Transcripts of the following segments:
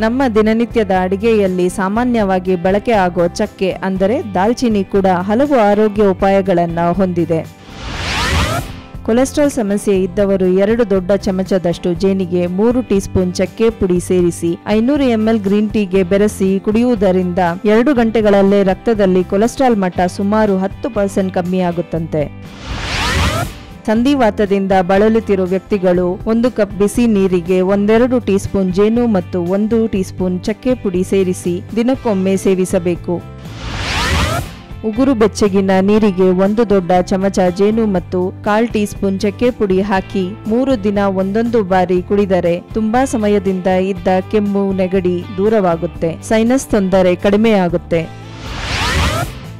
ನಮ್ಮ ದಿನನಿತ್ಯದ ಅಡಿಗೆಯಲ್ಲಿ ಸಾಮಾನ್ಯವಾಗಿ ಬಳಕೆ ಆಗೋ ಚಕ್ಕೆ ಅಂದರೆ ದಾಲ್ಚಿನ್ನಿ ಕೂಡ ಹಲವು ಆರೋಗ್ಯ ಉಪಾಯಗಳನ್ನು ಹೊಂದಿದೆ. ಕೊಲೆಸ್ಟ್ರಾಲ್ ಸಮಸ್ಯೆ ಇದ್ದವರು 2 ದೊಡ್ಡ ಚಮಚದಷ್ಟು ಜೇನಿಗೆ 3 ಟೀ ಸ್ಪೂನ್ ಚಕ್ಕೆ ಪುಡಿ ಸೇರಿಸಿ 500 ml ಗ್ರೀನ್ ಟೀಗೆ ಬೆರೆಸಿ ಕುಡಿಯುವುದರಿಂದ 2 ಗಂಟೆಗಳಲ್ಲೇ ರಕ್ತದಲ್ಲಿ ಕೊಲೆಸ್ಟ್ರಾಲ್ ಮಟ್ಟ ಸುಮಾರು 10% ಕಮ್ಮಿಯಾಗುತ್ತಂತೆ. ಸಂಧಿವಾತದಿಂದ ಬಳಲುತ್ತಿರುವ ವ್ಯಕ್ತಿಗಳು 1 ಕಪ್ ಬಿಸಿ ನೀರಿಗೆ 1-2 ಟೀ ಸ್ಪೂನ್ ಜೇನು ಮತ್ತು 1 ಟೀ ಸ್ಪೂನ್ ಚಕ್ಕೆ ಪುಡಿ ಸೇರಿಸಿ ದಿನಕ್ಕೊಮ್ಮೆ ಸೇವಿಸಬೇಕು. ಉಗುರು ಬೆಚ್ಚಗಿನ ನೀರಿಗೆ 1 ದೊಡ್ಡ ಚಮಚ ಜೇನು ಮತ್ತು 1/4 ಟೀ ಸ್ಪೂನ್ ಚಕ್ಕೆ ಪುಡಿ ಹಾಕಿ 3 ದಿನ ಒಂದೊಂದು ಬಾರಿ ಕುಡಿದರೆ ತುಂಬಾ ಸಮಯದಿಂದ ಇದ್ದ ಕೆಮ್ಮು ನೆಗಡಿ ದೂರವಾಗುತ್ತೆ. ಸೈನಸ್ ತೊಂದರೆ ಕಡಿಮೆಯಾಗುತ್ತೆ.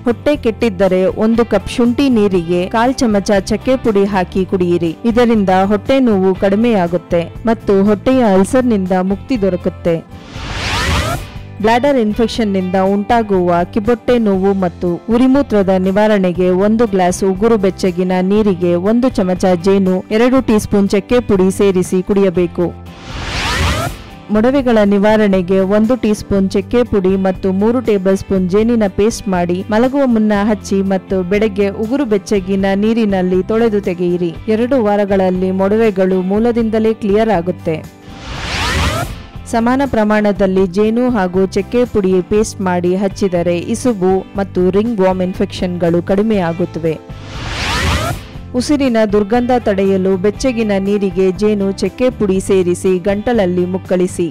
ಹೊಟ್ಟೆ ಕೆಟ್ಟಿದ್ದರೆ 1 ಕಪ್ ಶುಂಠಿ ನೀರಿಗೆ 1/4 ಚಮಚ ಚಕ್ಕೆ ಪುಡಿ ಹಾಕಿ ಕುಡಿಯಿರಿ. ಇದರಿಂದ ಹೊಟ್ಟೆ ನೋವು ಕಡಿಮೆಯಾಗುತ್ತೆ ಮತ್ತು ಹೊಟ್ಟೆಯ ಅಲ್ಸರ್ನಿಂದ ಮುಕ್ತಿ ದೊರಕುತ್ತೆ. ಬ್ಲಾಡರ್ ಇನ್ಫೆಕ್ಷನ್ನಿಂದ ಉಂಟಾಗುವ ಕಿಬ್ಬೊಟ್ಟೆ ನೋವು ಮತ್ತು ಉರಿಮೂತ್ರದ ನಿವಾರಣೆಗೆ 1 ಗ್ಲಾಸ್ ಉಗುರು ಬೆಚ್ಚಗಿನ ನೀರಿಗೆ 1 ಚಮಚ ಜೇನು 2 ಟೀ ಸ್ಪೂನ್ ಚಕ್ಕೆ ಪುಡಿ ಸೇರಿಸಿ ಕುಡಿಯಬೇಕು. ಮೊಡವೆಗಳ ನಿವಾರಣೆಗೆ 1 ಟೀ ಸ್ಪೂನ್ ಚಕ್ಕೆ ಪುಡಿ ಮತ್ತು 3 ಟೇಬಲ್ ಸ್ಪೂನ್ ಜೇನಿನ ಪೇಸ್ಟ್ ಮಾಡಿ ಮಲಗುವ ಮುನ್ನ ಹಚ್ಚಿ ಮತ್ತು ಬೆಳಗ್ಗೆ ಉಗುರು ಬೆಚ್ಚಗಿನ ನೀರಿನಲ್ಲಿ ತೊಳೆದು ತೆಗೆಯಿರಿ. 2 ವಾರಗಳಲ್ಲಿ ಮೊಡವೆಗಳು ಮೂಲದಿಂದಲೇ ಕ್ಲಿಯರ್ ಆಗುತ್ತೆ. ಸಮಾನ ಪ್ರಮಾಣದಲ್ಲಿ ಜೇನು ಹಾಗೂ ಚಕ್ಕೆ ಪುಡಿ ಪೇಸ್ಟ್ ಮಾಡಿ ಹಚ್ಚಿದರೆ ಇಸುಬು ಮತ್ತು ರಿಂಗ್ ವಾರ್ಮ್ ಇನ್ಫೆಕ್ಷನ್ಗಳು ಕಡಿಮೆಯಾಗುತ್ತವೆ. ಉಸಿರಿನ ದುರ್ಗಂಧ ತಡೆಯಲು ಬೆಚ್ಚಗಿನ ನೀರಿಗೆ ಜೇನು ಚಕ್ಕೆ ಪುಡಿ ಸೇರಿಸಿ ಗಂಟಲಲ್ಲಿ ಮುಕ್ಕಳಿಸಿ.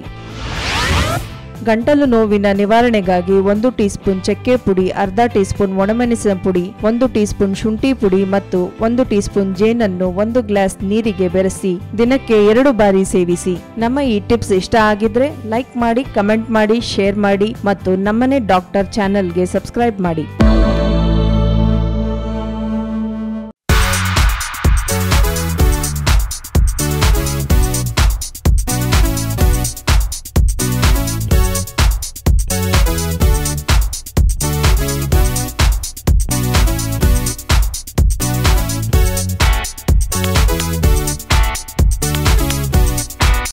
ಗಂಟಲು ನೋವಿನ ನಿವಾರಣೆಗಾಗಿ 1 ಟೀ ಸ್ಪೂನ್ ಚಕ್ಕೆ ಪುಡಿ, ಅರ್ಧ ಟೀ ಸ್ಪೂನ್ ಒಣಮೆಣಸಿನ ಪುಡಿ, 1 ಟೀ ಸ್ಪೂನ್ ಶುಂಠಿ ಪುಡಿ ಮತ್ತು 1 ಟೀ ಸ್ಪೂನ್ ಜೇನನ್ನು 1 ಗ್ಲಾಸ್ ನೀರಿಗೆ ಬೆರೆಸಿ ದಿನಕ್ಕೆ 2 ಬಾರಿ ಸೇವಿಸಿ. ನಮ್ಮ ಈ ಟಿಪ್ಸ್ ಇಷ್ಟ ಆಗಿದ್ರೆ ಲೈಕ್ ಮಾಡಿ, ಕಮೆಂಟ್ ಮಾಡಿ, ಶೇರ್ ಮಾಡಿ ಮತ್ತು ನಮ್ಮನೆ ಡಾಕ್ಟರ್ ಚಾನೆಲ್ಗೆ ಸಬ್ಸ್ಕ್ರೈಬ್ ಮಾಡಿ.